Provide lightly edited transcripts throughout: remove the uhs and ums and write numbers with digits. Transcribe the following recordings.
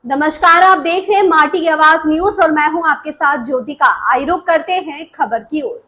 नमस्कार, आप देख रहे हैं माटी की आवाज न्यूज और मैं हूं आपके साथ ज्योतिका। आइए रुक करते हैं खबर की ओर।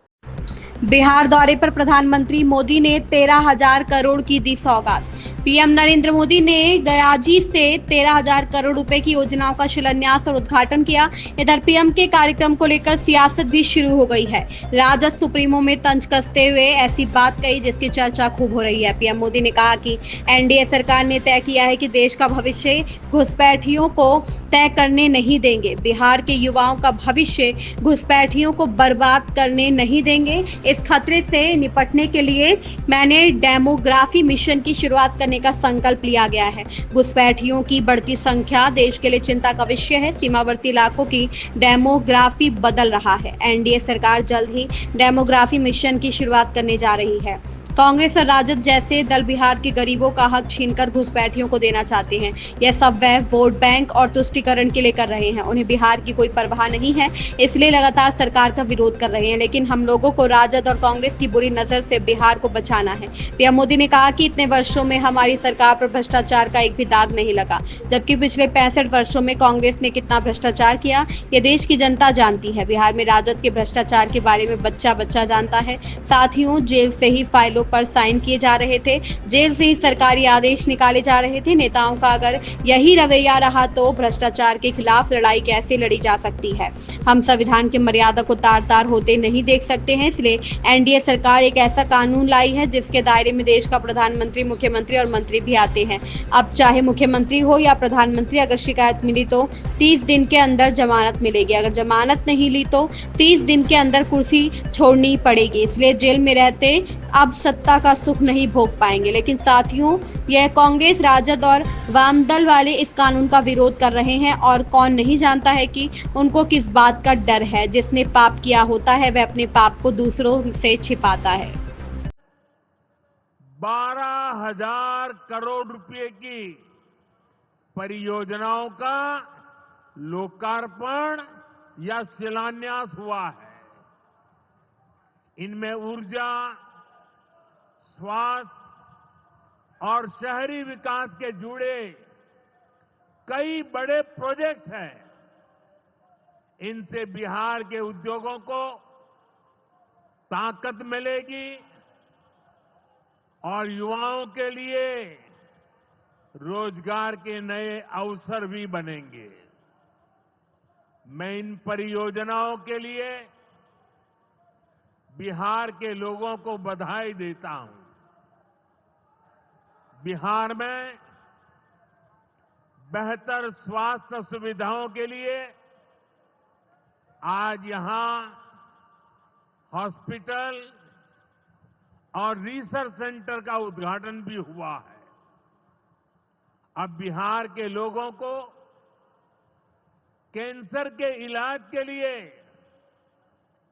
बिहार दौरे पर प्रधानमंत्री मोदी ने 13,000 करोड़ की दी सौगात। पीएम नरेंद्र मोदी ने गयाजी से 13,000 करोड़ रुपए की योजनाओं का शिलान्यास और उद्घाटन किया। इधर पीएम के कार्यक्रम को लेकर सियासत भी शुरू हो गई है। राजद सुप्रीमो में तंज कसते हुए ऐसी बात कही जिसकी चर्चा खूब हो रही है। पीएम मोदी ने कहा कि एनडीए सरकार ने तय किया है कि देश का भविष्य घुसपैठियों को तय करने नहीं देंगे। बिहार के युवाओं का भविष्य घुसपैठियों को बर्बाद करने नहीं देंगे। इस खतरे से निपटने के लिए मैंने डेमोग्राफी मिशन की शुरुआत करने का संकल्प लिया गया है। घुसपैठियों की बढ़ती संख्या देश के लिए चिंता का विषय है। सीमावर्ती इलाकों की डेमोग्राफी बदल रहा है। एनडीए सरकार जल्द ही डेमोग्राफी मिशन की शुरुआत करने जा रही है। कांग्रेस और राजद जैसे दल बिहार के गरीबों का हक छीनकर घुसपैठियों को देना चाहते हैं। यह सब वह वोट बैंक और तुष्टीकरण के लिए कर रहे हैं। उन्हें बिहार की कोई परवाह नहीं है, इसलिए लगातार सरकार का विरोध कर रहे हैं। लेकिन हम लोगों को राजद और कांग्रेस की बुरी नजर से बिहार को बचाना है। पीएम मोदी ने कहा कि इतने वर्षों में हमारी सरकार पर भ्रष्टाचार का एक भी दाग नहीं लगा, जबकि पिछले 65 वर्षों में कांग्रेस ने कितना भ्रष्टाचार किया ये देश की जनता जानती है। बिहार में राजद के भ्रष्टाचार के बारे में बच्चा बच्चा जानता है। साथियों, जेल से ही फाइलों पर साइन किए जा रहे थे, जेल से ही सरकारी आदेश निकाले जा रहे थे। नेताओं का अगर यही रवैया रहा तो भ्रष्टाचार के खिलाफ लड़ाई कैसे लड़ी जा सकती है। हम संविधान की मर्यादा को तार तार होते नहीं देख सकते हैं, इसलिए एनडीए सरकार एक ऐसा कानून लाई है जिसके दायरे में देश का प्रधानमंत्री, मुख्यमंत्री और मंत्री भी आते हैं। अब चाहे मुख्यमंत्री हो या प्रधानमंत्री, अगर शिकायत मिली तो 30 दिन के अंदर जमानत मिलेगी। अगर जमानत नहीं ली तो 30 दिन के अंदर कुर्सी छोड़नी पड़ेगी। इसलिए जेल में रहते अब सत्ता का सुख नहीं भोग पाएंगे। लेकिन साथियों, यह कांग्रेस, राजद और वाम दल वाले इस कानून का विरोध कर रहे हैं और कौन नहीं जानता है कि उनको किस बात का डर है। जिसने पाप किया होता है वह अपने पाप को दूसरों से छिपाता है। 12,000 करोड़ रुपए की परियोजनाओं का लोकार्पण या शिलान्यास हुआ है। इनमें ऊर्जा, स्वास्थ्य और शहरी विकास के जुड़े कई बड़े प्रोजेक्ट्स हैं। इनसे बिहार के उद्योगों को ताकत मिलेगी और युवाओं के लिए रोजगार के नए अवसर भी बनेंगे। मैं इन परियोजनाओं के लिए बिहार के लोगों को बधाई देता हूं। बिहार में बेहतर स्वास्थ्य सुविधाओं के लिए आज यहां हॉस्पिटल और रिसर्च सेंटर का उद्घाटन भी हुआ है। अब बिहार के लोगों को कैंसर के इलाज के लिए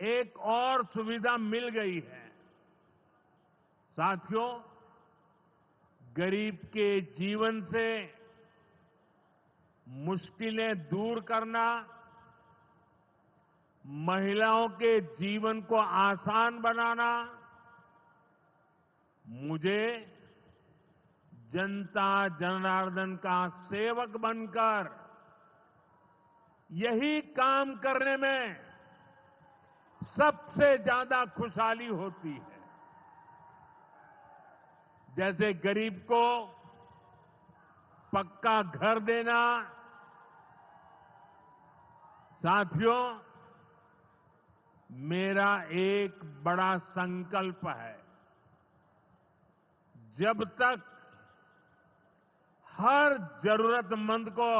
एक और सुविधा मिल गई है। साथियों, गरीब के जीवन से मुश्किलें दूर करना, महिलाओं के जीवन को आसान बनाना मुझे जनता जनार्दन का सेवक बनकर यही काम करने में सबसे ज्यादा खुशहाली होती है। जैसे गरीब को पक्का घर देना। साथियों, मेरा एक बड़ा संकल्प है, जब तक हर जरूरतमंद को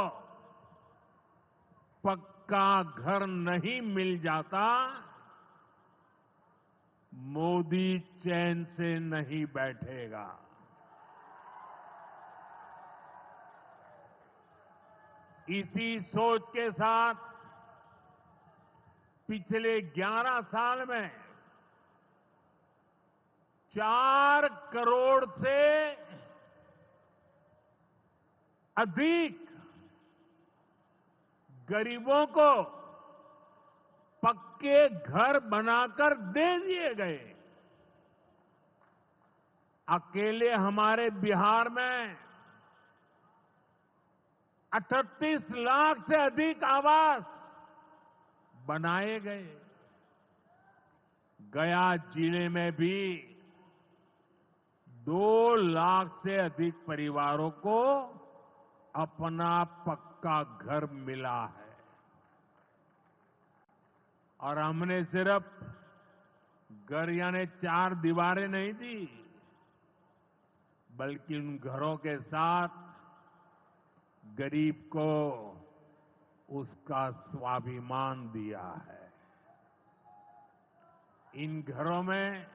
पक्का घर नहीं मिल जाता, मोदी चैन से नहीं बैठेगा। इसी सोच के साथ पिछले 11 साल में 4 करोड़ से अधिक गरीबों को पक्के घर बनाकर दे दिए गए। अकेले हमारे बिहार में 38 लाख से अधिक आवास बनाए गए। गया जिले में भी 2 लाख से अधिक परिवारों को अपना पक्का घर मिला है। और हमने सिर्फ घर यानी 4 दीवारें नहीं दी, बल्कि उन घरों के साथ गरीब को उसका स्वाभिमान दिया है। इन घरों में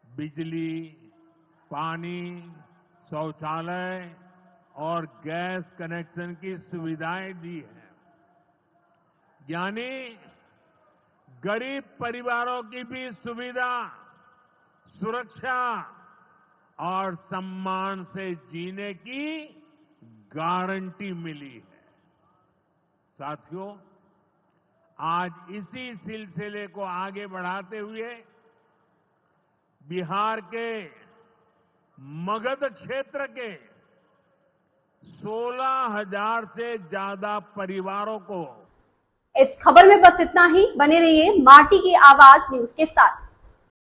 बिजली, पानी, शौचालय और गैस कनेक्शन की सुविधाएं दी हैं। यानी गरीब परिवारों की भी सुविधा, सुरक्षा और सम्मान से जीने की गारंटी मिली है। साथियों, आज इसी सिलसिले को आगे बढ़ाते हुए बिहार के मगध क्षेत्र के 16,000 से ज्यादा परिवारों को इस खबर में बस इतना ही। बने रहिए माटी की आवाज न्यूज के साथ।